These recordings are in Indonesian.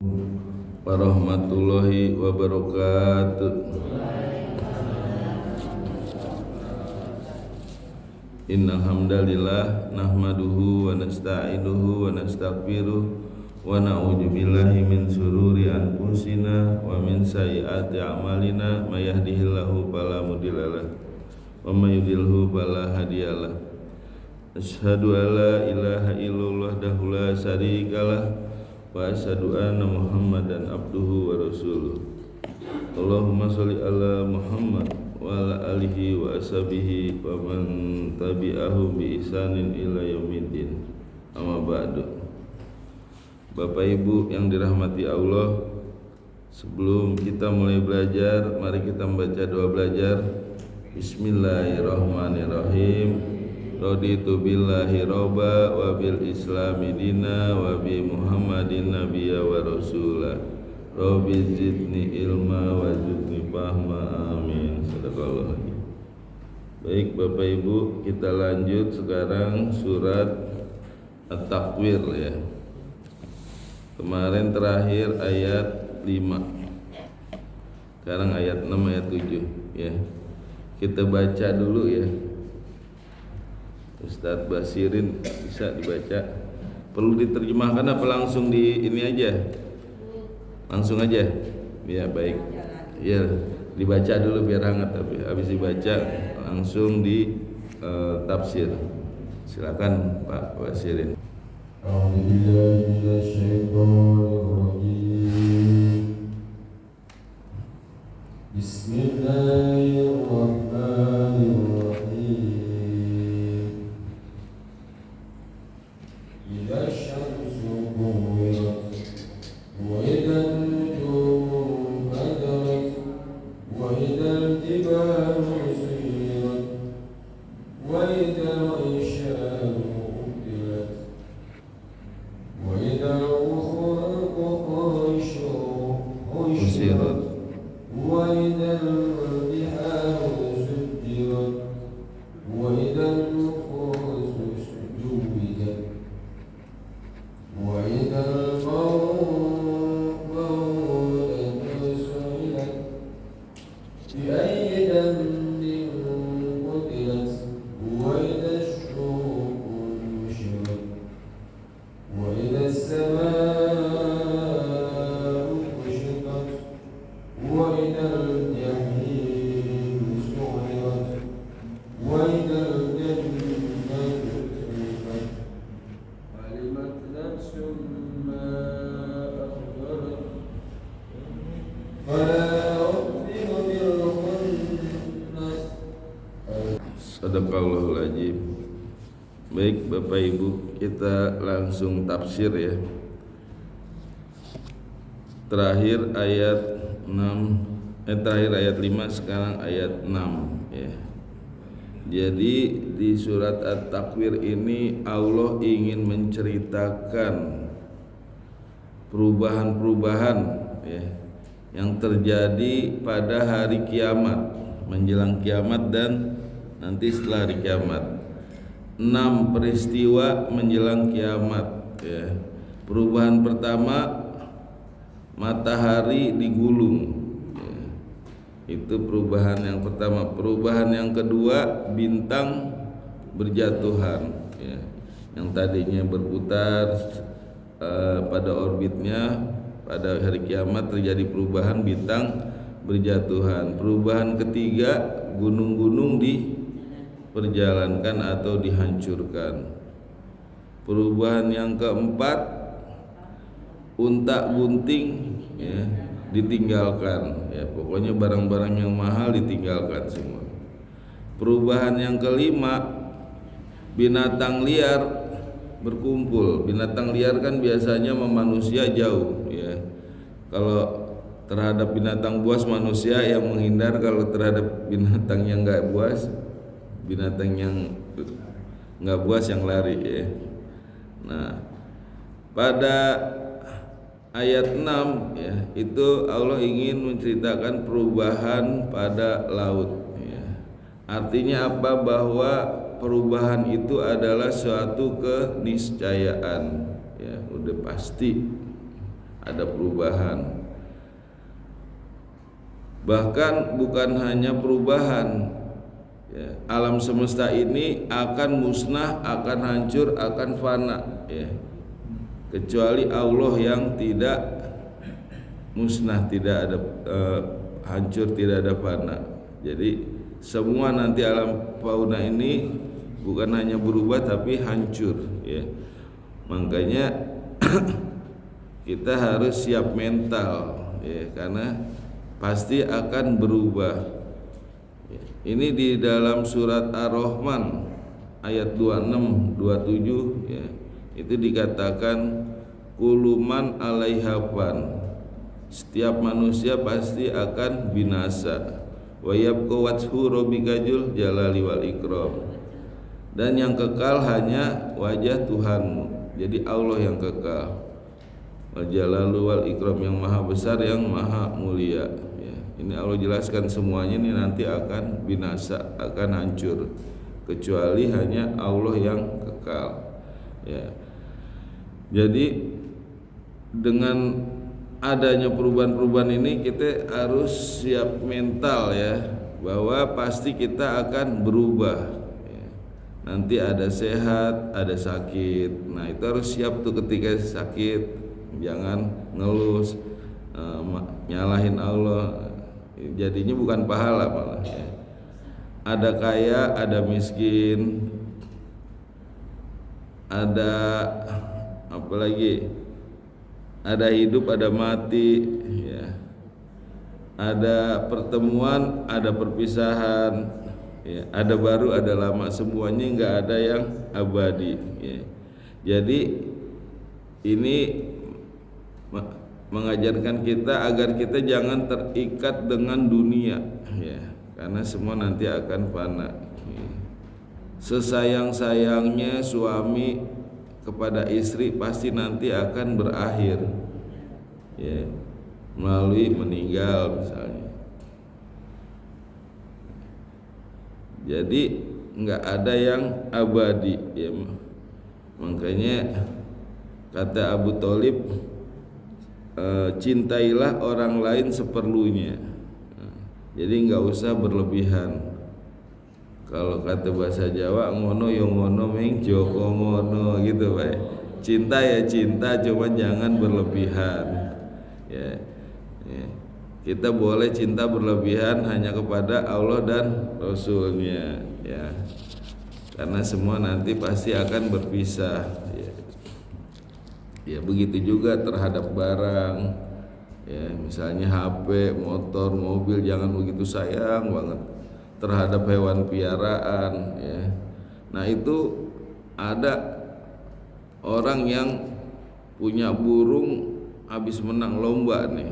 warahmatullahi wabarakatuh. Innal hamdalillah nahmaduhu wa nasta'inuhu wa nastaghfiruh wa na'udzu billahi min shururi anfusina wa min sayyiati a'malina may yahdihillahu fala mudhillalah wa may yudhlilhu fala hadiyalah. Asyhadu an la ilaha illallah wahdahu la syarikalah wa asyhadu anna Muhammadan abduhu wa rasuluh. Allahumma sholli ala Muhammad wa ala alihi wa ashabihi wa man tabi'ahu bi ihsanin ila yaumiddin. Amma ba'du. Bapak Ibu yang dirahmati Allah, sebelum kita mulai belajar, mari kita membaca doa belajar. Bismillahirrahmanirrahim. Raditu billahi robba wa bil islami dina wa bi Muhammadin nabiyya wa rasula. Rabbi zidni ilma wa zidni fahma, amin. Sadaqallah. Baik Bapak Ibu, kita lanjut sekarang surat At-Takwir ya. Kemarin terakhir ayat 5. Sekarang ayat 6 ayat 7 ya. Kita baca dulu ya. Ustadz Basirin bisa dibaca. Perlu diterjemahkan apa langsung di ini aja? Langsung aja. Ya baik. Ya dibaca dulu biar hangat, tapi habis dibaca langsung di tafsir. Silakan Pak Basirin. Bismillahirrahmanirrahim. إذا الشمس كورت وإذا النجوم انكدرت وإذا الجبال سيرت وإذا العشار عطلت وإذا القبور حشرت وإذا البحار سجرت وإذا النفوس زوجت وإذا الموءودة سئلت بأي ذنب قتلت وإذا الشوق نشرت وإذا السماء كشطت وإذا الجحيم سعرت وإذا الجنة أزلفت علمت نفس ما أحضرت فلا أقسم بالخنس. Sadaqallahul azim. Baik Bapak Ibu, kita langsung tafsir ya. Terakhir ayat 6, terakhir ayat 5, sekarang ayat 6 ya. Jadi di surat At-Takwir ini Allah ingin menceritakan perubahan-perubahan ya yang terjadi pada hari kiamat, menjelang kiamat dan nanti setelah hari kiamat. 6 peristiwa menjelang kiamat ya. Perubahan pertama, matahari digulung ya. Itu perubahan yang pertama. Perubahan yang kedua, bintang berjatuhan ya. Yang tadinya berputar pada orbitnya, pada hari kiamat terjadi perubahan, bintang berjatuhan. Perubahan ketiga, gunung-gunung diperjalankan atau dihancurkan. Perubahan yang keempat, unta bunting ya, ditinggalkan ya, pokoknya barang-barang yang mahal ditinggalkan semua. Perubahan yang kelima, binatang liar berkumpul. Binatang liar kan biasanya sama manusia jauh ya. Kalau terhadap binatang buas manusia yang menghindar, kalau terhadap binatang yang enggak buas, binatang yang enggak buas yang lari ya. Nah, pada ayat 6 ya, itu Allah ingin menceritakan perubahan pada laut ya. Artinya apa? Bahwa perubahan itu adalah suatu keniscayaan ya, udah pasti ada perubahan. Bahkan bukan hanya perubahan, ya, alam semesta ini akan musnah, akan hancur, akan fana, ya. Kecuali Allah yang tidak musnah, tidak ada hancur, tidak ada fana. Jadi semua nanti alam fauna ini bukan hanya berubah tapi hancur, ya. Makanya kita harus siap mental, ya, karena pasti akan berubah. Ini di dalam surat Ar-Rahman ayat 26 27, ya. Itu dikatakan kuluman alaiha fan. Setiap manusia pasti akan binasa. Wa yabqa wajhu rabbika dzul jalali wal ikram. Dan yang kekal hanya wajah Tuhanmu. Jadi Allah yang kekal. Wal jalalu wal ikram, yang maha besar, yang maha mulia, ya. Ini Allah jelaskan semuanya ini nanti akan binasa, akan hancur, kecuali hanya Allah yang kekal, ya. Jadi dengan adanya perubahan-perubahan ini kita harus siap mental, ya, bahwa pasti kita akan berubah, ya. Nanti ada sehat, ada sakit. Nah itu harus siap tuh ketika sakit. Jangan ngeluh, nyalahin Allah, jadinya bukan pahala malah, ya. Ada kaya, ada miskin, ada apa lagi? Ada hidup, ada mati, ya. Ada pertemuan, ada perpisahan, ya. Ada baru, ada lama, semuanya nggak ada yang abadi, ya. Jadi ini mengajarkan kita agar kita jangan terikat dengan dunia, ya, karena semua nanti akan fana, ya. Sesayang-sayangnya suami kepada istri pasti nanti akan berakhir, ya, melalui meninggal misalnya. Jadi nggak ada yang abadi, ya. Makanya kata Abu Thalib, cintailah orang lain seperlunya. Jadi nggak usah berlebihan. Kalau kata bahasa Jawa, ngono yo ngono ming joko ngono, gitu, Pak. Cinta ya cinta, cuma jangan berlebihan, ya. Ya. Kita boleh cinta berlebihan hanya kepada Allah dan Rasulnya, ya. Karena semua nanti pasti akan berpisah, ya. Ya begitu juga terhadap barang, ya, misalnya HP, motor, mobil, jangan begitu sayang banget. Terhadap hewan piaraan, ya. Nah itu ada orang yang punya burung, habis menang lomba nih,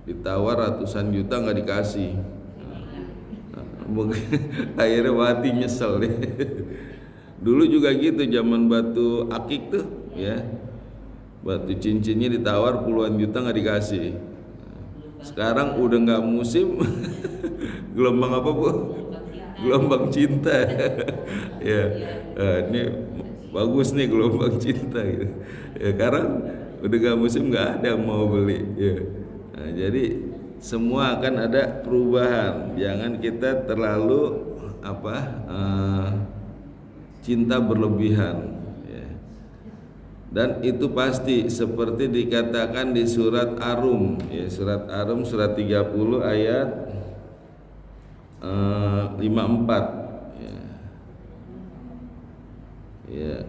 ditawar ratusan juta nggak dikasih. Akhirnya mati, nyesel deh. Dulu juga gitu, zaman batu akik tuh, ya. Batu cincinnya ditawar puluhan juta nggak dikasih. Sekarang udah nggak musim. Gelombang apa, Bu? Gelombang cinta. Ya, ini bagus nih gelombang cinta gitu. Ya, karena udah nggak musim, nggak ada yang mau beli, ya. Nah, jadi semua akan ada perubahan. Jangan kita terlalu cinta berlebihan. Dan itu pasti seperti dikatakan di surat Ar-Rum, ya, surat Ar-Rum surat 30 ayat 54, ya. Ya.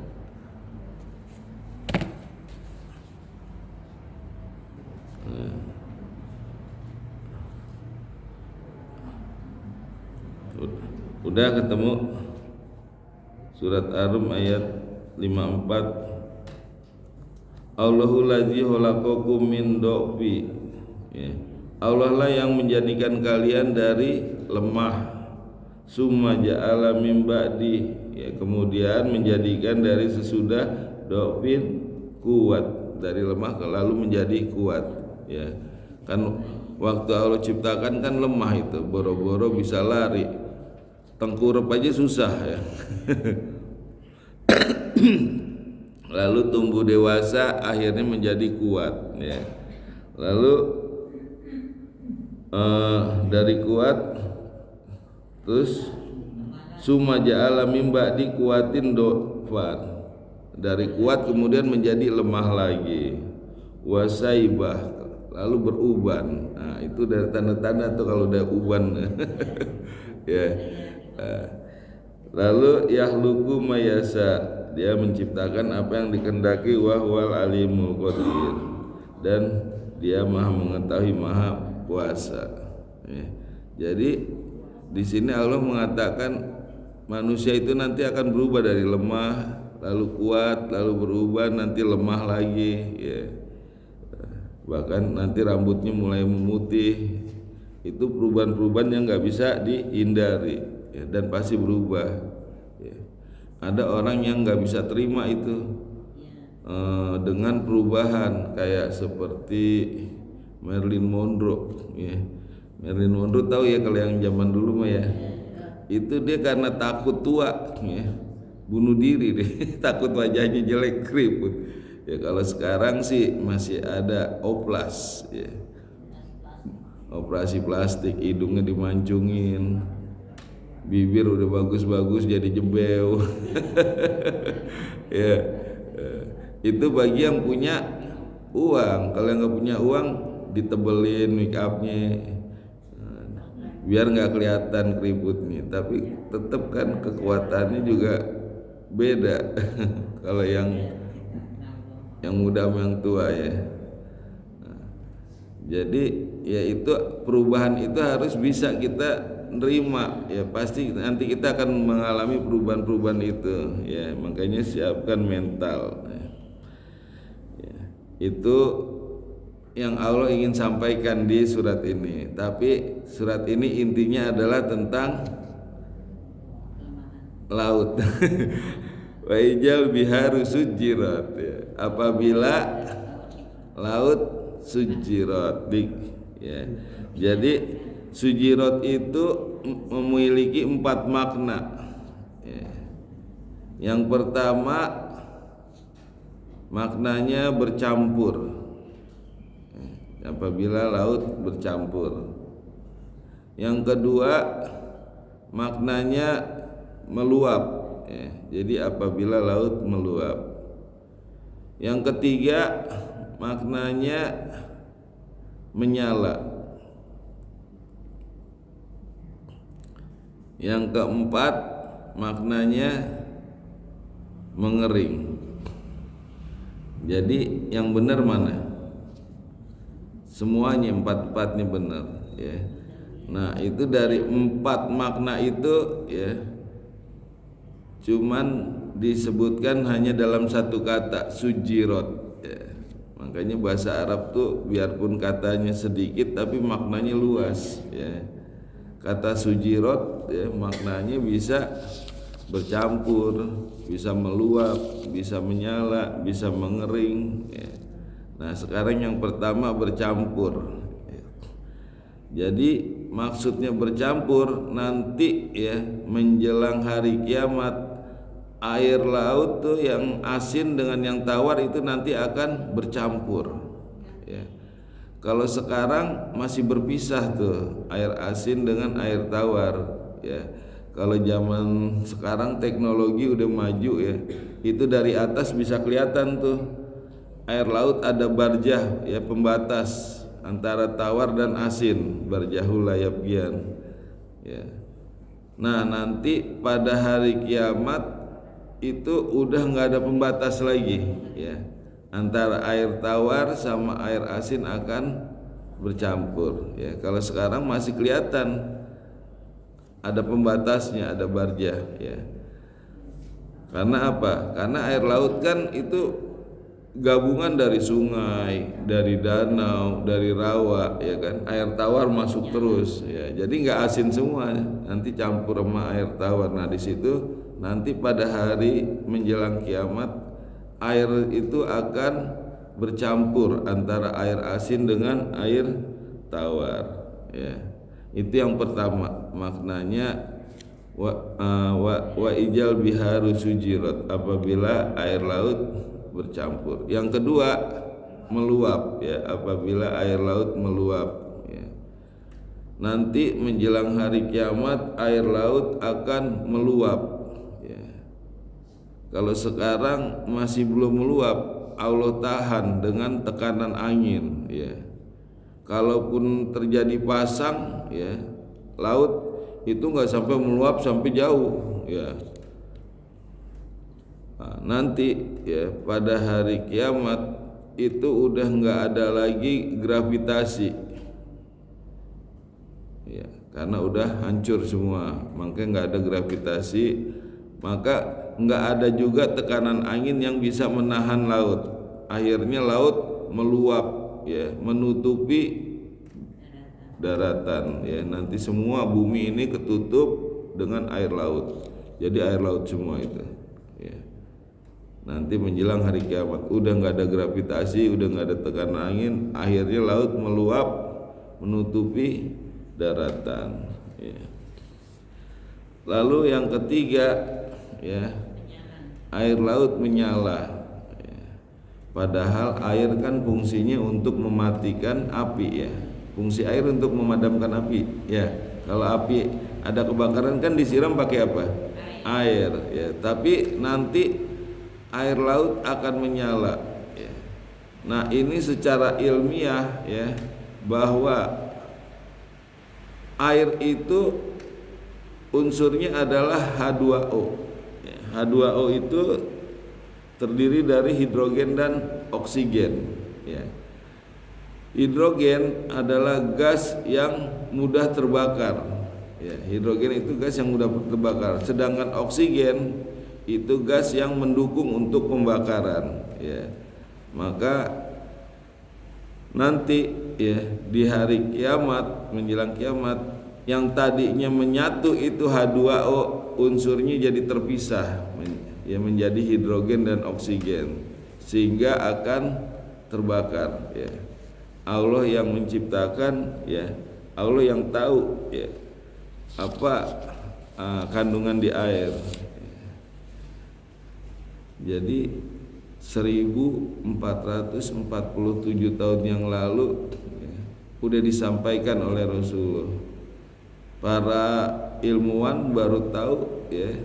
Udah ketemu surat Ar-Rum ayat 54. Allahul ladzi khalaqakum min dha'fi, ya. Allah lah yang menjadikan kalian dari lemah, summa ja'ala min ba'di, ya, kemudian menjadikan dari sesudah dha'fin kuat, dari lemah lalu menjadi kuat, ya. Kan waktu Allah ciptakan kan lemah itu, boro-boro bisa lari, tengkurap aja susah, ya. Lalu tumbuh dewasa, akhirnya menjadi kuat, ya. Lalu dari kuat terus summa ja'ala mim ba'di kuatin dofan, dari kuat kemudian menjadi lemah lagi, wasaibah lalu beruban. Nah itu dari tanda-tanda tuh kalau udah uban ya. Lalu yahluku mayasa, dia menciptakan apa yang dikehendaki, wahwal alimul qadir, dan dia maha mengetahui maha kuasa ya. Jadi di sini Allah mengatakan manusia itu nanti akan berubah dari lemah lalu kuat lalu berubah nanti lemah lagi ya. Bahkan nanti rambutnya mulai memutih. Itu perubahan-perubahan yang nggak bisa dihindari ya, dan pasti berubah ya. Ada orang yang nggak bisa terima itu dengan perubahan, kayak seperti Marilyn Monroe ya. Marilyn Monroe tahu ya kalau yang zaman dulu mah ya. Itu dia karena takut tua ya, bunuh diri deh takut wajahnya jelek, keriput ya. Kalau sekarang sih masih ada oplas ya, operasi plastik, hidungnya dimancungin, bibir udah bagus-bagus jadi jembeu ya. Itu bagi yang punya uang. Kalau yang nggak punya uang ditebelin make upnya biar nggak kelihatan keriputnya, tapi tetap kan kekuatannya juga beda kalau yang muda sama yang tua ya. Jadi ya itu perubahan itu harus bisa kita nerima ya, pasti nanti kita akan mengalami perubahan-perubahan itu ya, makanya siapkan mental ya. Itu yang Allah ingin sampaikan di surat ini. Tapi surat ini intinya adalah tentang laut wa ijal biharu sujirat ya. Apabila laut sujirat ya. Jadi sujirat itu memiliki 4 makna ya. Yang pertama maknanya bercampur, apabila laut bercampur. Yang kedua maknanya meluap ya. Jadi apabila laut meluap. Yang ketiga maknanya menyala. Yang keempat maknanya mengering. Jadi yang benar mana? Semuanya 4-4-nya benar ya. Nah itu dari 4 makna itu ya, cuman disebutkan hanya dalam satu kata, sujirot ya. Makanya bahasa Arab tuh biarpun katanya sedikit tapi maknanya luas ya. Kata sujirot ya, maknanya bisa bercampur, bisa meluap, bisa menyala, bisa mengering ya. Nah sekarang yang pertama bercampur ya. Jadi maksudnya bercampur nanti ya, menjelang hari kiamat air laut tuh yang asin dengan yang tawar itu nanti akan bercampur ya. Kalau sekarang masih berpisah tuh air asin dengan air tawar ya. Kalau zaman sekarang teknologi udah maju ya, itu dari atas bisa kelihatan tuh air laut ada barjah ya, pembatas antara tawar dan asin, barjahul layabgian ya. Nah nanti pada hari kiamat itu udah nggak ada pembatas lagi ya, antara air tawar sama air asin akan bercampur ya. Kalau sekarang masih kelihatan ada pembatasnya, ada barjah ya. Karena apa? Karena air laut kan itu gabungan dari sungai, dari danau, dari rawa ya kan. Air tawar masuk terus ya. Jadi nggak asin semua, nanti campur sama air tawar. Nah di situ nanti pada hari menjelang kiamat air itu akan bercampur antara air asin dengan air tawar ya. Itu yang pertama maknanya wa ijal biharu sujirat, apabila air laut bercampur. Yang kedua meluap ya, apabila air laut meluap ya. Nanti menjelang hari kiamat air laut akan meluap ya. Kalau sekarang masih belum meluap, Allah tahan dengan tekanan angin ya. Kalaupun terjadi pasang ya, laut itu nggak sampai meluap sampai jauh ya. Nah, nanti ya pada hari kiamat itu udah nggak ada lagi gravitasi ya, karena udah hancur semua, makanya nggak ada gravitasi, maka nggak ada juga tekanan angin yang bisa menahan laut. Akhirnya laut meluap ya, menutupi daratan ya. Nanti semua bumi ini ketutup dengan air laut, jadi air laut semua itu ya. Nanti menjelang hari kiamat udah nggak ada gravitasi, udah nggak ada tekanan angin, akhirnya laut meluap menutupi daratan ya. Lalu yang ketiga ya, air laut menyala ya. Padahal air kan fungsinya untuk mematikan api ya. Fungsi air untuk memadamkan api ya. Kalau api ada kebakaran kan disiram pakai apa? Air ya. Tapi nanti air laut akan menyala ya. Nah ini secara ilmiah ya, bahwa air itu unsurnya adalah H2O ya. H2O itu terdiri dari hidrogen dan oksigen ya. Hidrogen adalah gas yang mudah terbakar ya. Hidrogen itu gas yang mudah terbakar, sedangkan oksigen itu gas yang mendukung untuk pembakaran ya. Maka nanti ya di hari kiamat, menjelang kiamat, yang tadinya menyatu itu H2O unsurnya jadi terpisah ya, menjadi hidrogen dan oksigen, sehingga akan terbakar ya. Allah yang menciptakan ya, Allah yang tahu ya apa kandungan di air. Jadi 1447 tahun yang lalu ya, udah disampaikan oleh Rasulullah. Para ilmuwan baru tahu ya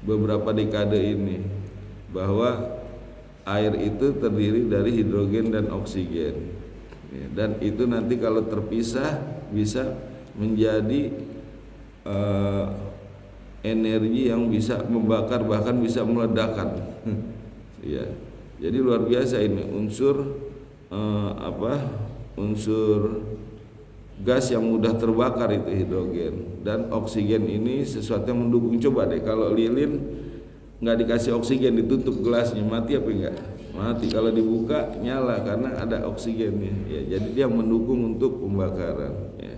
beberapa dekade ini bahwa air itu terdiri dari hidrogen dan oksigen ya, dan itu nanti kalau terpisah bisa menjadi energi yang bisa membakar, bahkan bisa meledakkan ya. Jadi luar biasa ini unsur unsur gas yang mudah terbakar itu hidrogen, dan oksigen ini sesuatu yang mendukung. Coba deh kalau lilin nggak dikasih oksigen, ditutup gelasnya, mati apa enggak? Mati. Kalau dibuka nyala karena ada oksigennya ya. Jadi dia mendukung untuk pembakaran ya.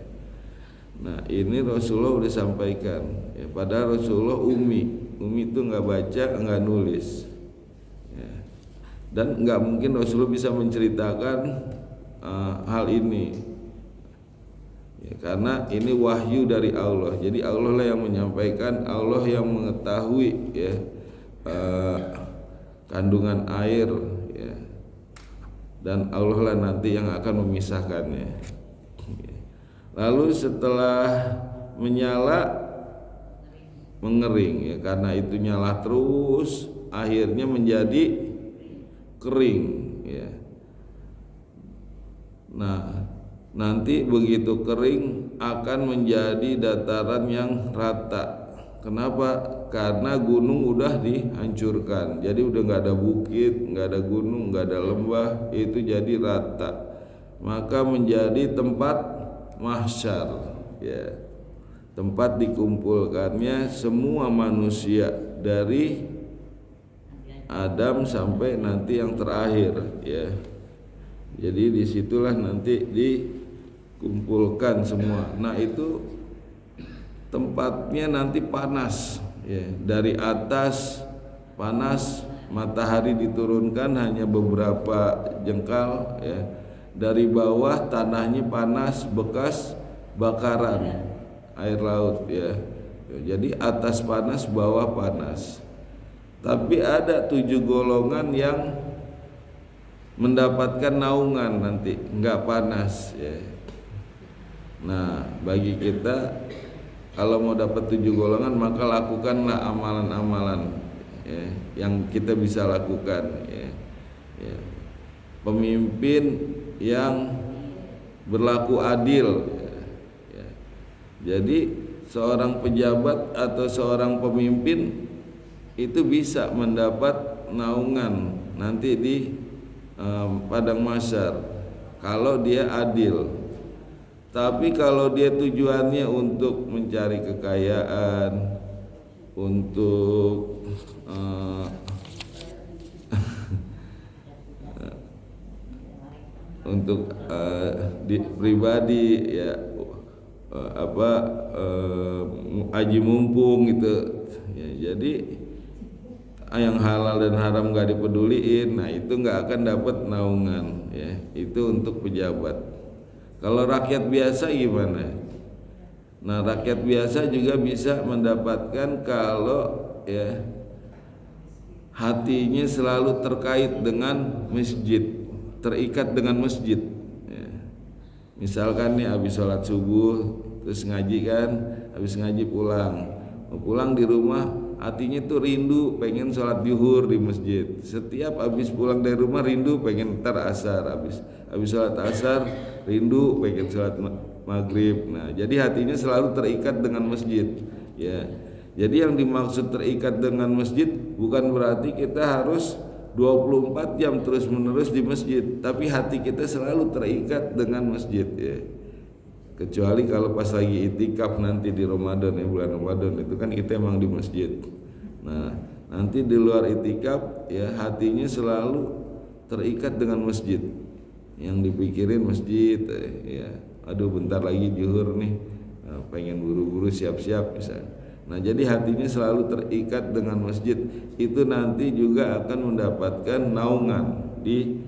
Nah ini Rasulullah udah sampaikan ya, padahal Rasulullah umi itu nggak baca, nggak nulis ya. Dan nggak mungkin Rasulullah bisa menceritakan hal ini ya, karena ini wahyu dari Allah. Jadi Allah lah yang menyampaikan, Allah yang mengetahui ya kandungan air ya, dan Allah lah nanti yang akan memisahkannya. Lalu setelah menyala mengering ya, karena itu nyala terus akhirnya menjadi kering ya. Nah nanti begitu kering akan menjadi dataran yang rata. Kenapa? Karena gunung udah dihancurkan, jadi udah nggak ada bukit, nggak ada gunung, nggak ada lembah, itu jadi rata. Maka menjadi tempat mahsyar ya, tempat dikumpulkannya semua manusia dari Adam sampai nanti yang terakhir ya. Jadi disitulah nanti dikumpulkan semua. Nah itu tempatnya nanti panas ya, dari atas panas, matahari diturunkan hanya beberapa jengkal ya. Dari bawah tanahnya panas bekas bakaran air laut ya. Jadi atas panas, bawah panas. Tapi ada 7 golongan yang mendapatkan naungan nanti, nggak panas ya. Nah, bagi kita kalau mau dapat 7 golongan maka lakukanlah amalan-amalan ya, yang kita bisa lakukan ya. Ya. Pemimpin yang berlaku adil ya. Ya. Jadi seorang pejabat atau seorang pemimpin itu bisa mendapat naungan nanti di padang mahsyar kalau dia adil. Tapi kalau dia tujuannya untuk mencari kekayaan, untuk untuk pribadi ya, aji mumpung gitu ya, jadi yang halal dan haram gak dipeduliin, nah itu gak akan dapat naungan ya, itu untuk pejabat. Kalau rakyat biasa gimana? Nah, rakyat biasa juga bisa mendapatkan kalau ya hatinya selalu terkait dengan masjid, terikat dengan masjid ya. Misalkan nih habis sholat subuh terus ngaji kan, habis ngaji pulang di rumah hatinya tuh rindu pengen sholat zuhur di masjid. Setiap habis pulang dari rumah rindu pengen asar, habis sholat asar rindu pengen sholat maghrib. Nah, jadi hatinya selalu terikat dengan masjid ya. Jadi yang dimaksud terikat dengan masjid bukan berarti kita harus 24 jam terus menerus di masjid, tapi hati kita selalu terikat dengan masjid ya. Kecuali kalau pas lagi itikaf nanti di Ramadan ya, bulan Ramadan itu kan kita emang di masjid. Nah, nanti di luar itikaf ya hatinya selalu terikat dengan masjid. Yang dipikirin masjid ya. Aduh bentar lagi zuhur nih, pengen buru-buru siap-siap misalnya. Nah, jadi hatinya selalu terikat dengan masjid. Itu nanti juga akan mendapatkan naungan di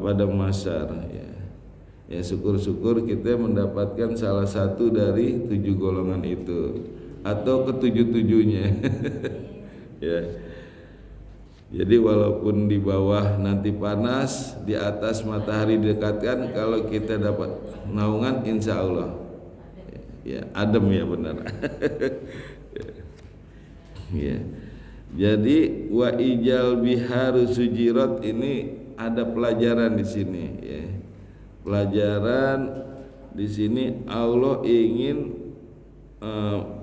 padang mahsyar ya. Ya syukur-syukur kita mendapatkan salah satu dari 7 golongan itu atau ketujuh-tujuhnya. Ya. Jadi walaupun di bawah nanti panas, di atas matahari dekatkan, kalau kita dapat naungan insya Allah ya adem ya benar. Ya. Jadi wa ijal biharu sujirat ini ada pelajaran di sini ya. Pelajaran di sini Allah ingin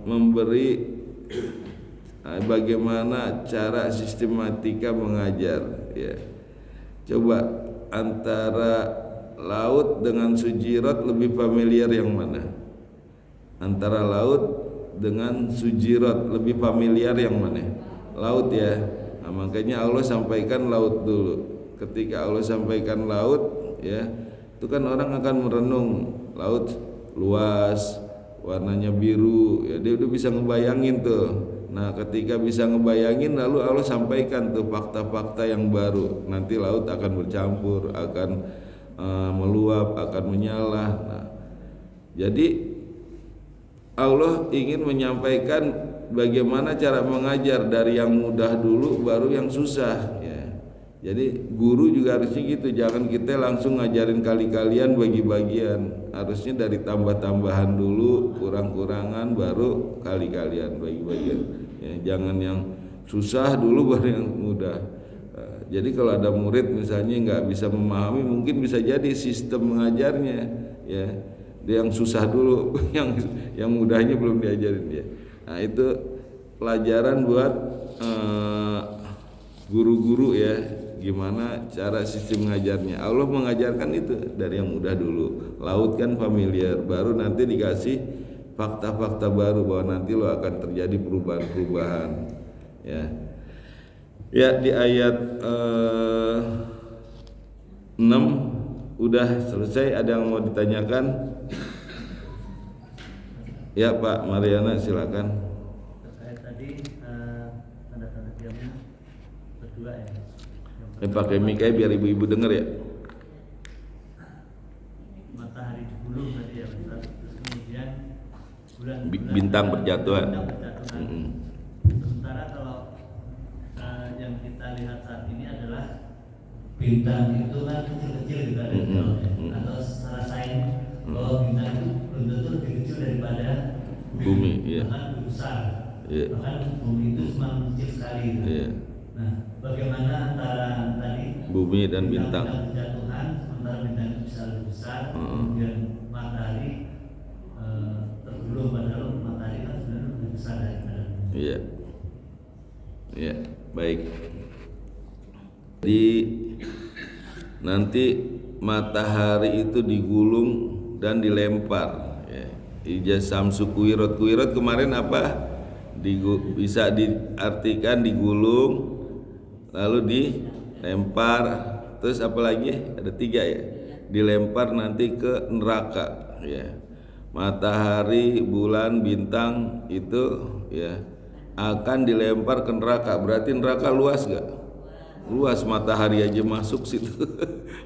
memberi bagaimana cara sistematika mengajar ya. Coba antara laut dengan sujirat lebih familiar yang mana? Antara laut dengan sujirat lebih familiar yang mana? Laut ya. Nah, makanya Allah sampaikan laut dulu. Ketika Allah sampaikan laut ya, itu kan orang akan merenung laut luas, warnanya biru ya, dia udah bisa ngebayangin tuh. Nah, ketika bisa ngebayangin lalu Allah sampaikan tuh fakta-fakta yang baru. Nanti laut akan bercampur, akan meluap, akan menyala. Nah, jadi Allah ingin menyampaikan bagaimana cara mengajar dari yang mudah dulu baru yang susah ya. Jadi guru juga harusnya gitu, jangan kita langsung ngajarin kali-kalian bagi-bagian. Harusnya dari tambah-tambahan dulu, kurang-kurangan baru kali-kalian bagi-bagian. Ya, jangan yang susah dulu baru yang mudah. Jadi kalau ada murid misalnya nggak bisa memahami, mungkin bisa jadi sistem mengajarnya ya. Dia yang susah dulu, yang mudahnya belum diajarin dia. Nah, itu pelajaran buat guru-guru ya, gimana cara sistem mengajarnya. Allah mengajarkan itu dari yang mudah dulu. Laut kan familiar, baru nanti dikasih fakta-fakta baru bahwa nanti lo akan terjadi perubahan-perubahan ya. Ya, di ayat 6 udah selesai. Ada yang mau ditanyakan? Ya Pak Mariana silakan. Terkait tadi tanda-tanda kiamat berdua ya. Pakai mic biar ibu-ibu dengar ya. Matahari di gulung tadi ya Ustaz. Terus kemudian bulan Bintang berjatuhan. Sementara kalau yang kita lihat saat ini adalah B bintang itu kan kecil-kecil juga dari jauh ya. Atau secara sains bahwa bintang itu belum tentu lebih kecil daripada Bumi, iya. bahkan lebih besar. Iya. Bahkan bumi itu cuma kecil sekali gitu. Iya. Nah, bagaimana antara tadi Bumi dan bintang. berjatuhan, sementara bintang itu bisa lebih besar, kemudian matahari tergulung, padahal matahari kan sebenarnya lebih besar daripada bumi. Iya. Iya, baik. Jadi nanti matahari itu digulung dan dilempar. Ya. Ijaz samsu kuirot kemarin apa? Bisa diartikan digulung, lalu dilempar, terus apa lagi? Ada 3 ya. Dilempar nanti ke neraka. Ya. Matahari, bulan, bintang itu ya akan dilempar ke neraka. Berarti neraka luas gak? Luas, matahari aja masuk situ.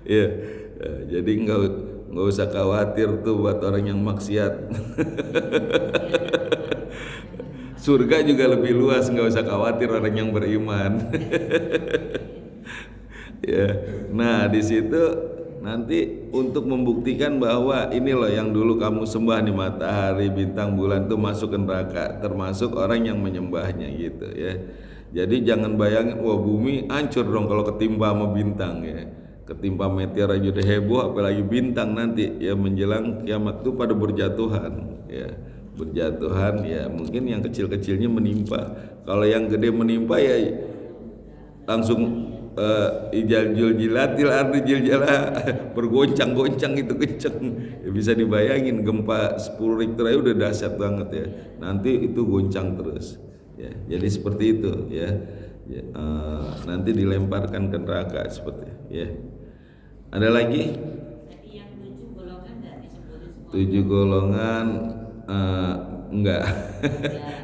Ya, jadi nggak usah khawatir tuh buat orang yang maksiat. Surga juga lebih luas, nggak usah khawatir orang yang beriman. Ya, nah di situ nanti untuk membuktikan bahwa ini loh yang dulu kamu sembah nih, matahari, bintang, bulan tuh masuk ke neraka, termasuk orang yang menyembahnya gitu ya. Jadi jangan bayangin wah bumi hancur dong kalau ketimpa sama bintang ya. Ketimpa meteor aja udah heboh, apalagi bintang nanti ya menjelang kiamat tuh pada berjatuhan ya. Berjatuhan ya, mungkin yang kecil-kecilnya menimpa. Kalau yang gede menimpa ya langsung ijaljul jilatil ardi jiljalah, bergoncang-goncang itu kenceng ya, bisa dibayangin gempa 10 Richter aja udah dahsyat banget ya, nanti itu goncang terus ya. Jadi seperti itu ya, nanti dilemparkan ke neraka seperti ya. Ada lagi? Tadi yang 7 golongan nggak disebutin semua. 7 golongan enggak.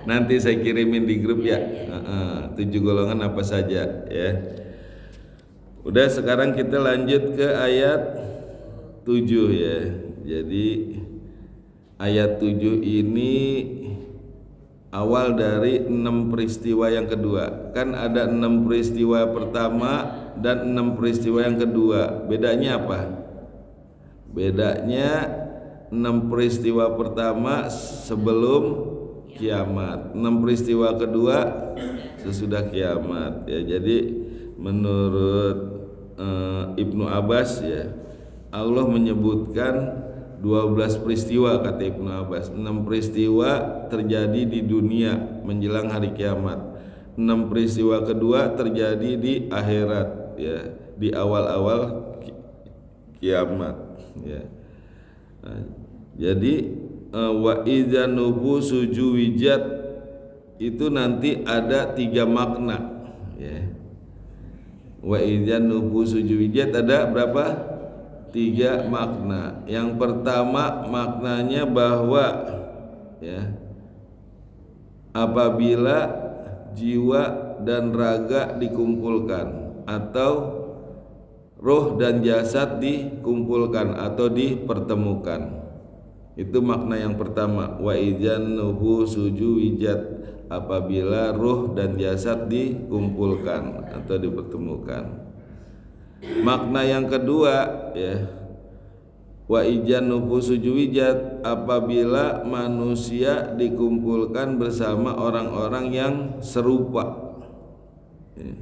Nanti saya kirimin di grup ya. 7 golongan apa saja ya. Udah, sekarang kita lanjut ke ayat 7 ya. Jadi ayat 7 ini awal dari 6 peristiwa yang kedua. Kan ada 6 peristiwa pertama dan 6 peristiwa yang kedua. Bedanya apa? Bedanya 6 peristiwa pertama sebelum kiamat, 6 peristiwa kedua sesudah kiamat ya. Jadi menurut Ibnu Abbas ya, Allah menyebutkan 12 peristiwa kata Ibnu Abbas. 6 peristiwa terjadi di dunia menjelang hari kiamat, 6 peristiwa kedua terjadi di akhirat ya, di awal-awal kiamat ya. Nah, jadi wa idza nufusu juwijat itu nanti ada 3 makna ya. Wa idza nufusu juwijat ada berapa? 3 makna. Yang pertama maknanya bahwa ya, apabila jiwa dan raga dikumpulkan atau roh dan jasad dikumpulkan atau dipertemukan. Itu makna yang pertama, wa idzan nufusu juwijat, apabila roh dan jasad dikumpulkan atau dipertemukan. Makna yang kedua ya, wa idzan nufusu juwijat, apabila manusia dikumpulkan bersama orang-orang yang serupa ya.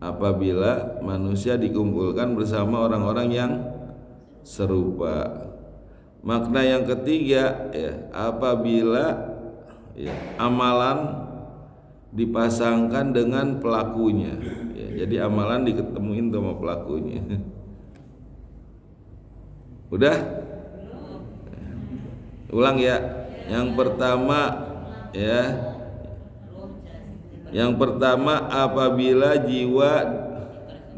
Apabila manusia dikumpulkan bersama orang-orang yang serupa. Makna yang ketiga ya, apabila ya, amalan dipasangkan dengan pelakunya ya, jadi amalan diketemuin sama pelakunya. Udah? Ulang ya. Yang pertama ya, yang pertama apabila jiwa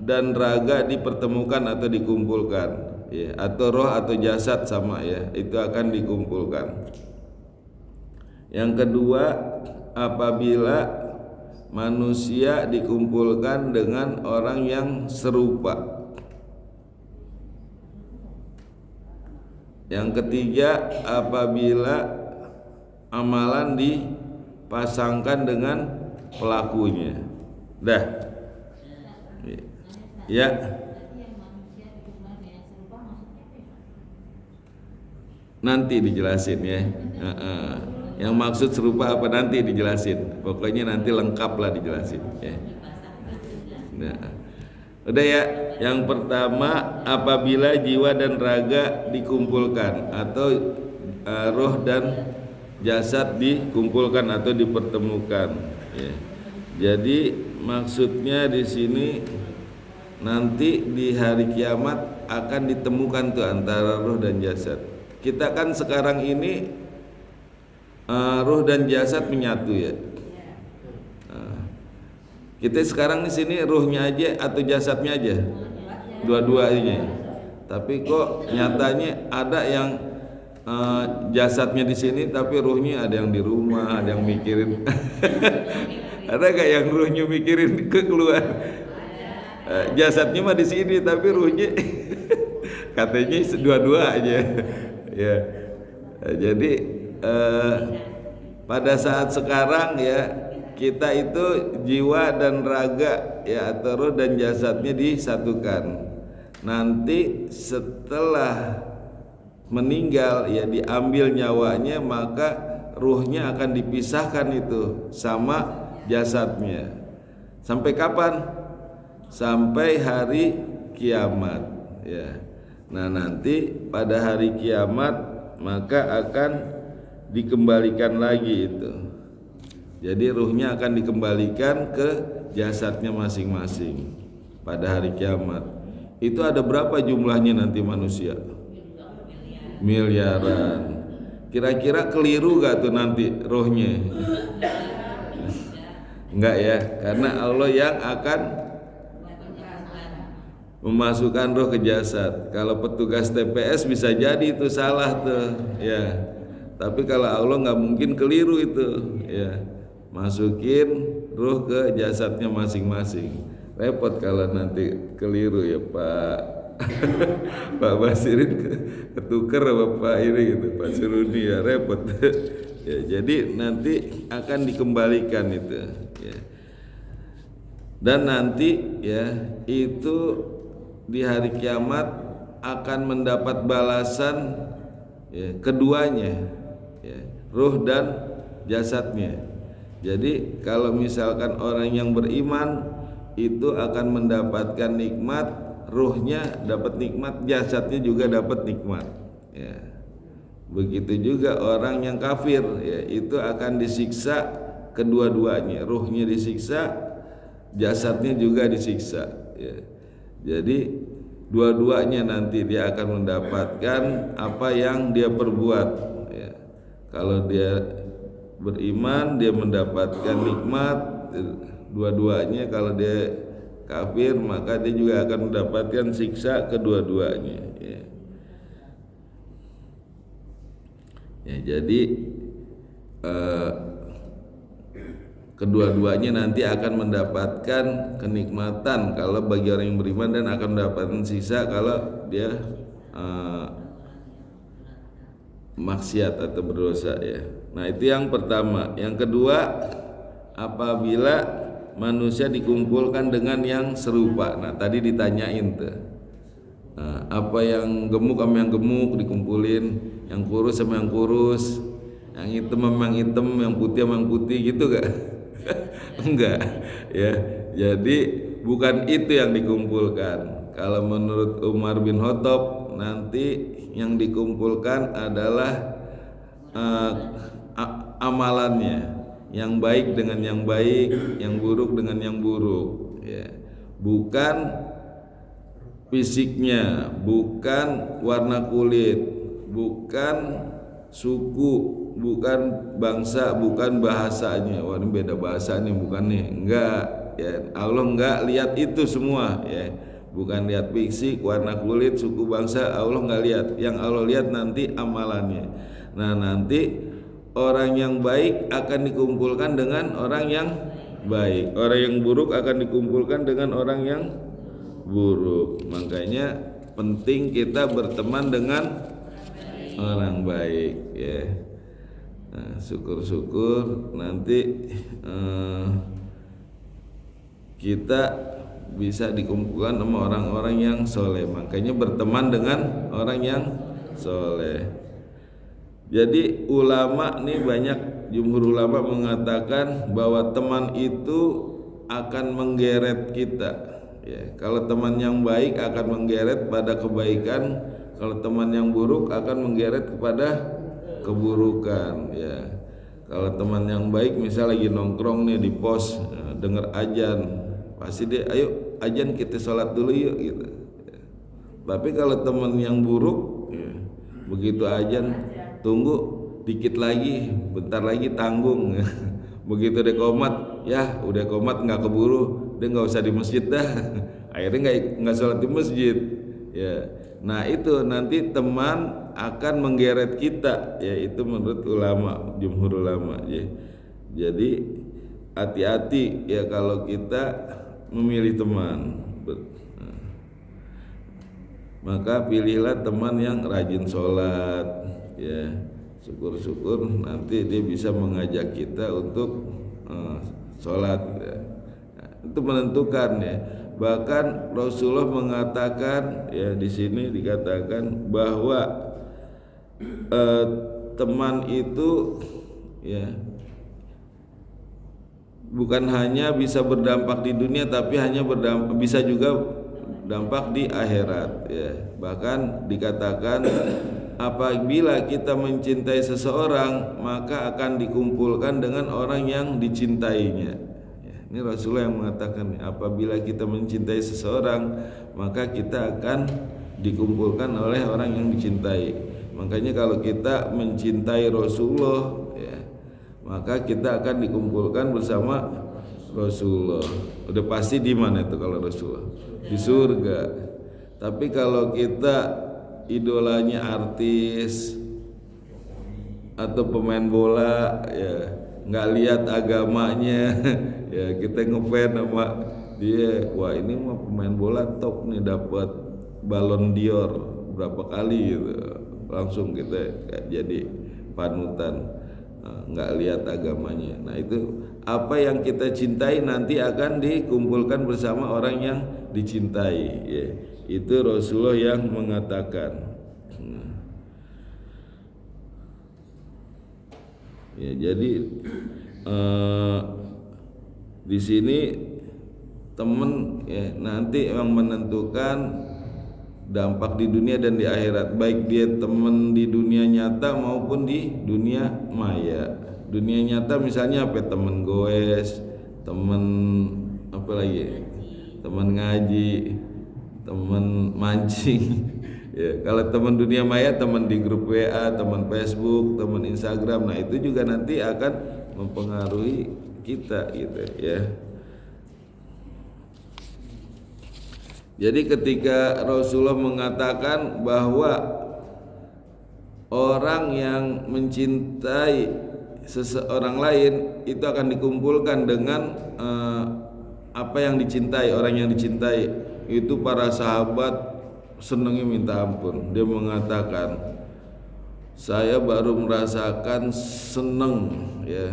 dan raga dipertemukan atau dikumpulkan ya, atau roh atau jasad sama ya, itu akan dikumpulkan. Yang kedua apabila manusia dikumpulkan dengan orang yang serupa. Yang ketiga apabila amalan dipasangkan dengan pelakunya. Dah. Ya. Berarti yang manusia di bulan yang serupa maksudnya apa ya? Nanti dijelasin ya. Yang maksud serupa apa nanti dijelasin. Pokoknya nanti lengkap lah dijelasin ya. Nah, udah ya. Yang pertama, apabila jiwa dan raga dikumpulkan atau roh dan jasad dikumpulkan atau dipertemukan ya. Jadi maksudnya di sini nanti di hari kiamat akan ditemukan tuh antara roh dan jasad. Kita kan sekarang ini roh dan jasad menyatu ya. Kita sekarang di sini rohnya aja atau jasadnya aja, dua-duanya. Tapi kok nyatanya ada yang jasadnya di sini tapi ruhnya ada yang di rumah, ada yang mikirin. Ada gak yang ruhnya mikirin ke keluar? Jasadnya mah di sini tapi ruhnya katanya dua-dua aja. Ya. Jadi pada saat sekarang ya kita itu jiwa dan raga ya atau roh dan jasadnya disatukan. Nanti setelah meninggal ya diambil nyawanya, maka ruhnya akan dipisahkan itu sama jasadnya. Sampai kapan? Sampai hari kiamat ya. Nah, nanti pada hari kiamat maka akan dikembalikan lagi itu. Jadi ruhnya akan dikembalikan ke jasadnya masing-masing pada hari kiamat. Itu ada berapa jumlahnya nanti manusia? Miliaran. Kira-kira keliru gak tuh nanti rohnya? Enggak ya, karena Allah yang akan memasukkan roh ke jasad. Kalau petugas TPS bisa jadi itu salah tuh ya. Tapi kalau Allah nggak mungkin keliru itu ya. Masukin roh ke jasadnya masing-masing. Repot kalau nanti keliru ya Pak. Pak Basirin ketuker sama Pak ini gitu, Pak Suruni ya repot. Ya, jadi nanti akan dikembalikan itu ya. Dan nanti ya itu di hari kiamat akan mendapat balasan ya, keduanya ya, ruh dan jasadnya. Jadi kalau misalkan orang yang beriman itu akan mendapatkan nikmat, ruhnya dapat nikmat, jasadnya juga dapat nikmat ya. Begitu juga orang yang kafir ya, itu akan disiksa kedua-duanya, ruhnya disiksa, jasadnya juga disiksa ya. Jadi dua-duanya nanti dia akan mendapatkan apa yang dia perbuat ya. Kalau dia beriman dia mendapatkan nikmat dua-duanya, kalau dia kafir maka dia juga akan mendapatkan siksa kedua-duanya ya. Ya, jadi kedua-duanya nanti akan mendapatkan kenikmatan kalau bagi orang yang beriman, dan akan mendapatkan sisa kalau dia maksiat atau berdosa ya. Nah, itu yang pertama. Yang kedua, apabila manusia dikumpulkan dengan yang serupa. Nah, tadi ditanyain tuh. Nah, apa yang gemuk sama yang gemuk dikumpulin, yang kurus sama yang kurus, yang hitam sama yang hitam, yang putih sama yang putih gitu gak? Enggak ya. Jadi bukan itu yang dikumpulkan. Kalau menurut Umar bin Khattab, nanti yang dikumpulkan adalah amalannya, yang baik dengan yang baik, yang buruk dengan yang buruk ya. Bukan fisiknya, bukan warna kulit, bukan suku, bukan bangsa, bukan bahasanya. Wah, ini beda bahasa nih, bukan nih. Enggak ya. Allah enggak lihat itu semua ya. Bukan lihat fisik, warna kulit, suku, bangsa, Allah enggak lihat. Yang Allah lihat nanti amalannya. Nah, nanti orang yang baik akan dikumpulkan dengan orang yang baik, orang yang buruk akan dikumpulkan dengan orang yang buruk. Makanya penting kita berteman dengan orang baik ya. Nah, syukur-syukur nanti kita bisa dikumpulkan sama orang-orang yang soleh. Makanya berteman dengan orang yang soleh. Jadi ulama nih banyak, jumhur ulama mengatakan bahwa teman itu akan menggeret kita. Ya, kalau teman yang baik akan menggeret pada kebaikan, kalau teman yang buruk akan menggeret kepada keburukan. Ya, kalau teman yang baik misal lagi nongkrong nih di pos, dengar azan, pasti dia ayo azan kita sholat dulu yuk gitu. Ya. Tapi kalau teman yang buruk, ya, begitu azan tunggu dikit lagi, bentar lagi tanggung. Begitu dia komat, ya udah komat nggak keburu, dia nggak usah di masjid dah. Akhirnya nggak sholat di masjid. Ya, nah itu nanti teman akan menggeret kita, ya itu menurut ulama, jumhur ulama. Ya. Jadi hati-hati ya kalau kita memilih teman. Maka pilihlah teman yang rajin sholat, ya syukur-syukur nanti dia bisa mengajak kita untuk sholat, ya. Nah, itu menentukan ya. Bahkan Rasulullah mengatakan ya di sini dikatakan bahwa teman itu ya bukan hanya bisa berdampak di dunia tapi bisa juga dampak di akhirat ya. Bahkan dikatakan apabila kita mencintai seseorang maka akan dikumpulkan dengan orang yang dicintainya ya, ini Rasulullah yang mengatakan apabila kita mencintai seseorang maka kita akan dikumpulkan oleh orang yang dicintai. Makanya kalau kita mencintai Rasulullah ya, maka kita akan dikumpulkan bersama Rasulullah. Udah pasti di mana itu kalau Rasulullah? Di surga. Tapi kalau kita idolanya artis atau pemain bola ya nggak lihat agamanya ya kita ngefans sama dia, wah ini mah pemain bola top nih dapat Ballon d'Or berapa kali gitu, langsung kita jadi panutan, nggak lihat agamanya. Nah itu apa yang kita cintai nanti akan dikumpulkan bersama orang yang dicintai ya. Itu Rasulullah yang mengatakan. Ya, jadi di sini teman ya nanti yang menentukan dampak di dunia dan di akhirat, baik dia teman di dunia nyata maupun di dunia maya. Dunia nyata misalnya apa? Teman goes, teman apa lagi? Teman ngaji, teman mancing. Ya, kalau teman dunia maya, teman di grup WA, teman Facebook, teman Instagram. Nah, itu juga nanti akan mempengaruhi kita gitu ya. Jadi ketika Rasulullah mengatakan bahwa orang yang mencintai seseorang lain itu akan dikumpulkan dengan apa yang dicintai, orang yang dicintai, itu para sahabat senangnya minta ampun. Dia mengatakan, saya baru merasakan senang ya,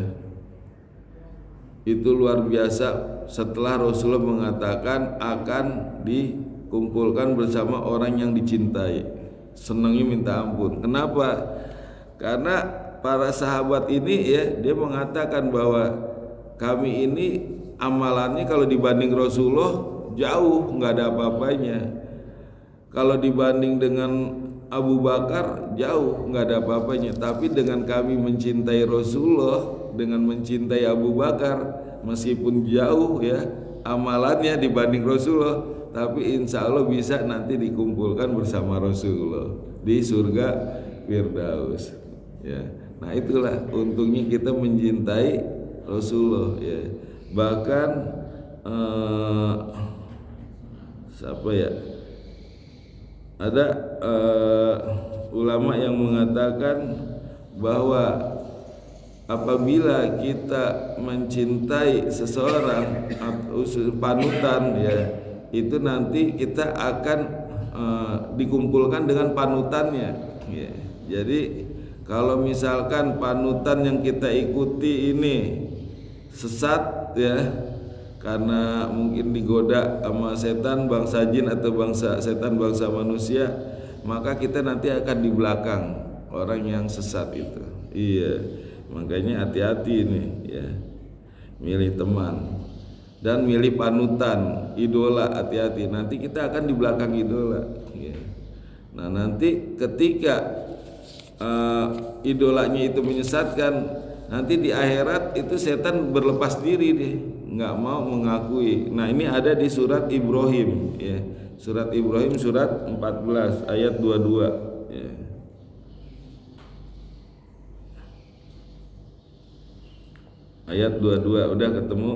itu luar biasa setelah Rasulullah mengatakan akan dikumpulkan bersama orang yang dicintai. Senangnya minta ampun. Kenapa? Karena para sahabat ini ya, dia mengatakan bahwa kami ini amalannya kalau dibanding Rasulullah jauh, nggak ada apa-apanya. Kalau dibanding dengan Abu Bakar jauh, nggak ada apa-apanya. Tapi dengan kami mencintai Rasulullah, dengan mencintai Abu Bakar, meskipun jauh ya amalannya dibanding Rasulullah, tapi insya Allah bisa nanti dikumpulkan bersama Rasulullah di surga Firdaus ya. Nah itulah untungnya kita mencintai Rasulullah ya. Bahkan siapa ya, ada ulama yang mengatakan bahwa apabila kita mencintai seseorang atau panutan ya, itu nanti kita akan dikumpulkan dengan panutannya ya. Jadi kalau misalkan panutan yang kita ikuti ini sesat ya, karena mungkin digoda sama setan bangsa jin atau bangsa setan bangsa manusia, maka kita nanti akan di belakang orang yang sesat itu. Iya, makanya hati-hati nih ya, milih teman dan milih panutan, idola, hati-hati. Nanti kita akan di belakang idola ya. Nah nanti ketika idolanya itu menyesatkan, nanti di akhirat itu setan berlepas diri deh, nggak mau mengakui. Nah ini ada di surat Ibrahim ya, surat Ibrahim surat 14 ayat 22 ya. Ayat 22 udah ketemu?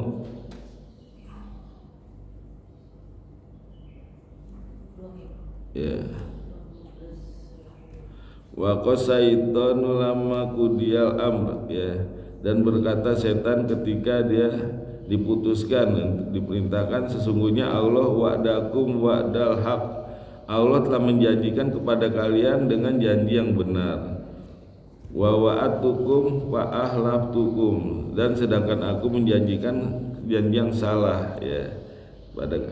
Ya. Wa qasaitanu lamma qudiyal amr ya, dan berkata setan ketika dia diputuskan dan diperintahkan, sesungguhnya Allah wa'dakum wa'dal haq, Allah telah menjanjikan kepada kalian dengan janji yang benar. Wa wa'atukum wa ahlaftukum, dan sedangkan aku menjanjikan janji yang salah ya pada,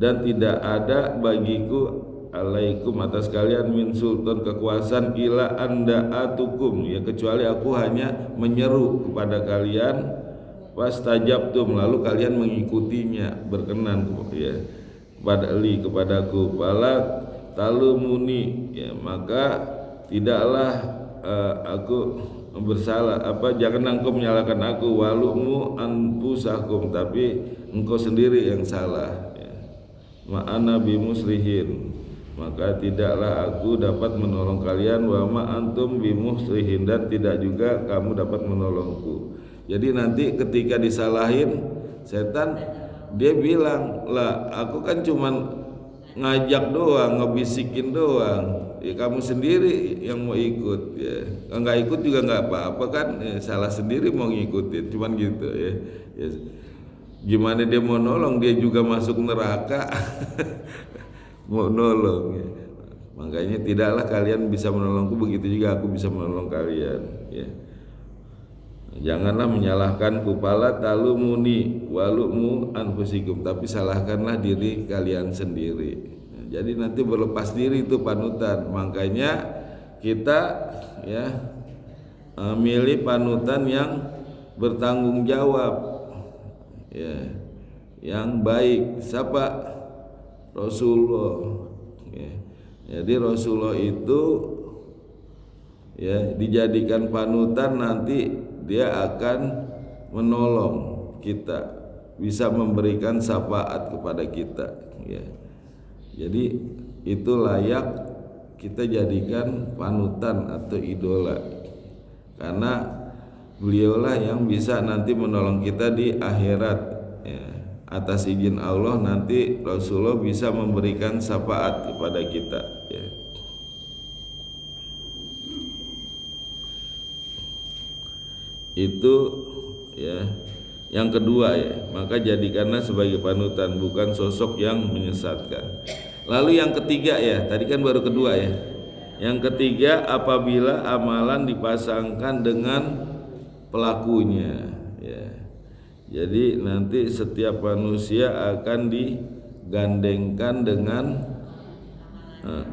dan tidak ada bagiku alaikum atas kalian min sultan kekuasaan ila anda atukum ya, kecuali aku hanya menyeru kepada kalian wastajabtum, lalu kalian mengikutinya, berkenan ya kepadaku, fala talumuni ya, maka tidaklah aku bersalah, jangan engkau menyalahkan aku, walumu anfusakum, tapi engkau sendiri yang salah ya. Ma'ana bimuslihin, maka tidaklah aku dapat menolong kalian, wa ma antum bimuslihin, dan tidak juga kamu dapat menolongku. Jadi nanti ketika disalahin setan, dia bilang, lah aku kan cuman ngajak doang, ngebisikin doang, ya kamu sendiri yang mau ikut ya, nggak ikut juga nggak apa-apa kan ya, salah sendiri mau ngikutin, cuman gitu ya, ya. Gimana dia mau nolong, dia juga masuk neraka mau nolong ya. Makanya tidaklah kalian bisa menolongku, begitu juga aku bisa menolong kalian ya. Janganlah menyalahkanku, pala talumuni walumu anfusikum, tapi salahkanlah diri kalian sendiri. Jadi nanti berlepas diri itu panutan. Makanya kita ya milih panutan yang bertanggung jawab ya, yang baik. Siapa? Rasulullah ya. Jadi Rasulullah itu ya dijadikan panutan, nanti dia akan menolong kita, bisa memberikan syafaat kepada kita ya. Jadi itu layak kita jadikan panutan atau idola, karena beliaulah yang bisa nanti menolong kita di akhirat ya. Atas izin Allah nanti Rasulullah bisa memberikan syafaat kepada kita ya. Itu ya yang kedua ya, maka jadikanlah sebagai panutan, bukan sosok yang menyesatkan. Lalu yang ketiga ya, tadi kan baru kedua ya. Yang ketiga, apabila amalan dipasangkan dengan pelakunya ya. Jadi nanti setiap manusia akan digandengkan dengan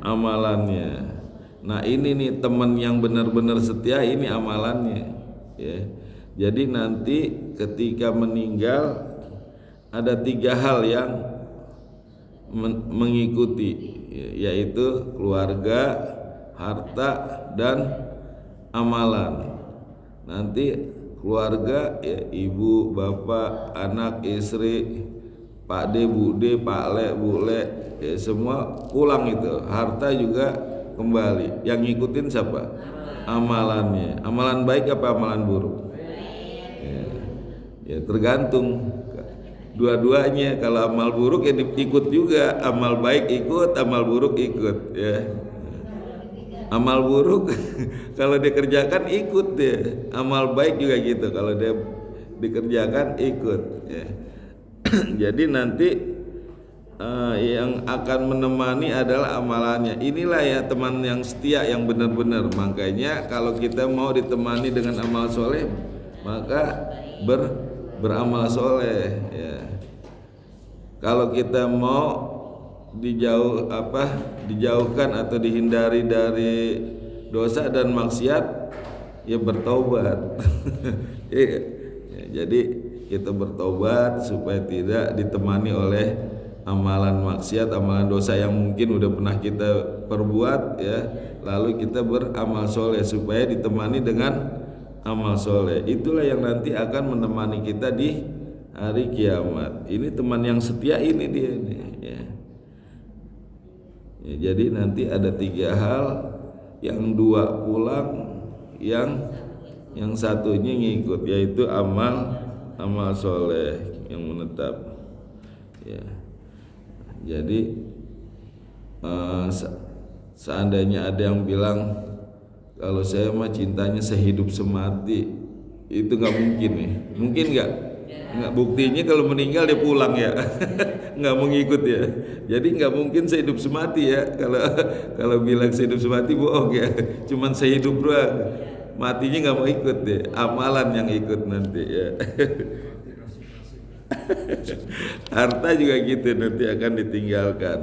amalannya. Nah ini nih teman yang benar-benar setia, ini amalannya ya. Jadi nanti ketika meninggal ada 3 hal yang mengikuti, yaitu keluarga, harta, dan amalan. Nanti keluarga ya, ibu, bapak, anak, istri, pak de, bude, pak le, bule ya, semua pulang itu. Harta juga kembali. Yang ngikutin siapa? Amalannya. Amalan baik apa amalan buruk? Ya tergantung dua-duanya. Kalau amal buruk ya ikut juga, amal baik ikut, amal buruk ikut ya. Amal buruk kalau dikerjakan ikut dia, amal baik juga gitu, kalau dia dikerjakan ikut ya. Jadi nanti yang akan menemani adalah amalannya. Inilah ya teman yang setia, yang benar-benar. Makanya kalau kita mau ditemani dengan amal soleh, maka beramal soleh ya. Kalau kita mau dijauhkan atau dihindari dari dosa dan maksiat, ya bertaubat. Ya, jadi kita bertobat supaya tidak ditemani oleh amalan maksiat, amalan dosa yang mungkin udah pernah kita perbuat ya. Lalu kita beramal soleh supaya ditemani dengan amal soleh. Itulah yang nanti akan menemani kita di hari kiamat. Ini teman yang setia ini dia nih, ya. Ya, jadi nanti ada 3 hal, yang 2 pulang, yang satunya ngikut, yaitu amal soleh yang menetap. Ya. Jadi seandainya ada yang bilang kalau saya mah cintanya sehidup semati, itu nggak mungkin nih. Mungkin nggak? Nggak, buktinya kalau meninggal dia pulang ya, nggak mengikut ya. Jadi nggak mungkin sehidup semati ya. Kalau bilang sehidup semati bohong ya. Cuman sehidup doang, matinya nggak mau ikut deh. Amalan yang ikut nanti ya. Harta juga gitu nanti akan ditinggalkan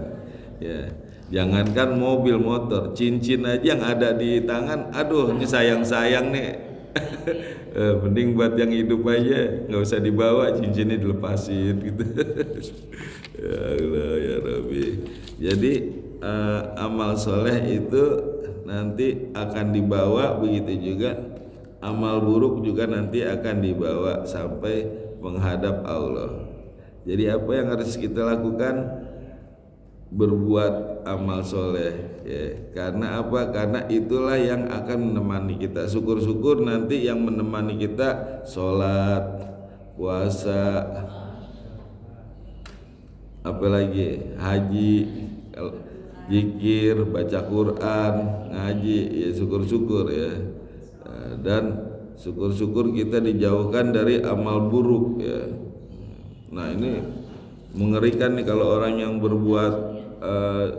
ya. Jangankan mobil motor, cincin aja yang ada di tangan, aduh ini sayang nih. Mending buat yang hidup aja, nggak usah dibawa, cincinnya dilepasin gitu. Ya Allah ya Rabbi. Jadi amal soleh itu nanti akan dibawa, begitu juga amal buruk juga nanti akan dibawa sampai menghadap Allah. Jadi apa yang harus kita lakukan? Berbuat amal soleh ya. Karena apa? Karena itulah yang akan menemani kita. Syukur-syukur nanti yang menemani kita sholat, puasa, apalagi haji, zikir, baca Quran, ngaji ya, syukur-syukur ya. Dan syukur-syukur kita dijauhkan dari amal buruk ya. Nah ini mengerikan nih kalau orang yang berbuat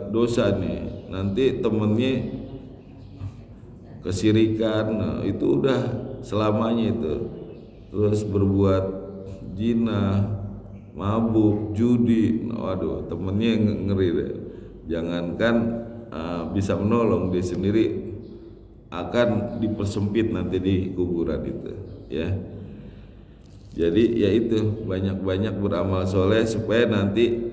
dosa nih, nanti temennya kesirikan, nah, itu udah selamanya itu. Terus berbuat zina, mabuk, judi, nah, waduh temennya ngeri deh. Jangankan bisa menolong, dia sendiri akan dipersempit nanti di kuburan itu ya. Jadi ya itu, banyak-banyak beramal soleh supaya nanti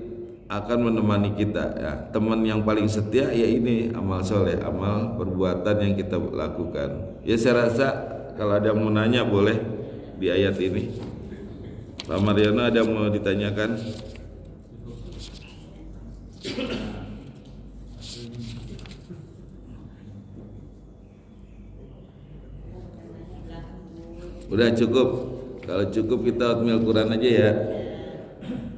akan menemani kita ya. Teman yang paling setia ya ini amal soleh, amal perbuatan yang kita lakukan. Ya saya rasa kalau ada yang mau nanya boleh di ayat ini. Pak Mariana ada yang mau ditanyakan? Udah cukup. Kalau cukup kita otmil Quran aja ya.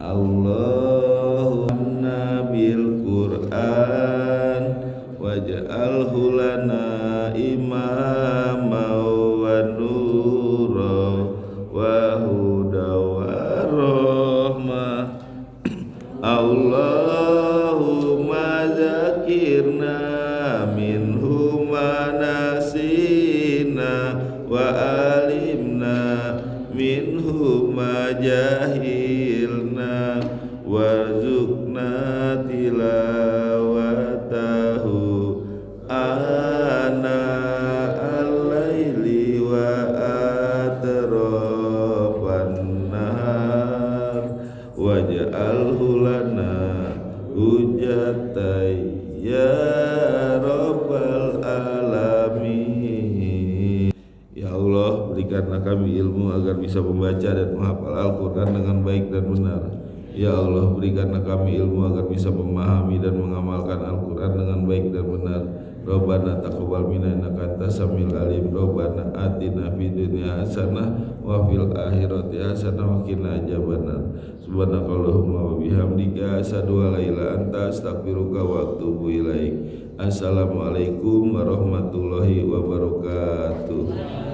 Allahumma bil Quran waj'alhu lana imama wa nura wa huda wa rahmah. Allahumma zakirna minhu ma nasina wa alimna minhu ma jahilna warzuqna tilawatahu ana al-laili wa atrafan nahar waj'alhu lana hujjatai ya rabbal alamin. Ya Allah, berikanlah kami ilmu agar bisa membaca dan menghafal Al-Quran dengan baik dan benar. Ya Allah, berikanlah kami ilmu agar bisa memahami dan mengamalkan Al-Quran dengan baik dan benar. Rabbana taqabbal minna innaka antas samiul alim. Rabbana atina fid dunya hasanah wa fil akhirati hasanah wa qina adzabannar. Subhanakallahumma wa bihamdika asyhadu an la ilaha illa anta astaghfiruka wa atubu ilaik. Assalamualaikum warahmatullahi wabarakatuh.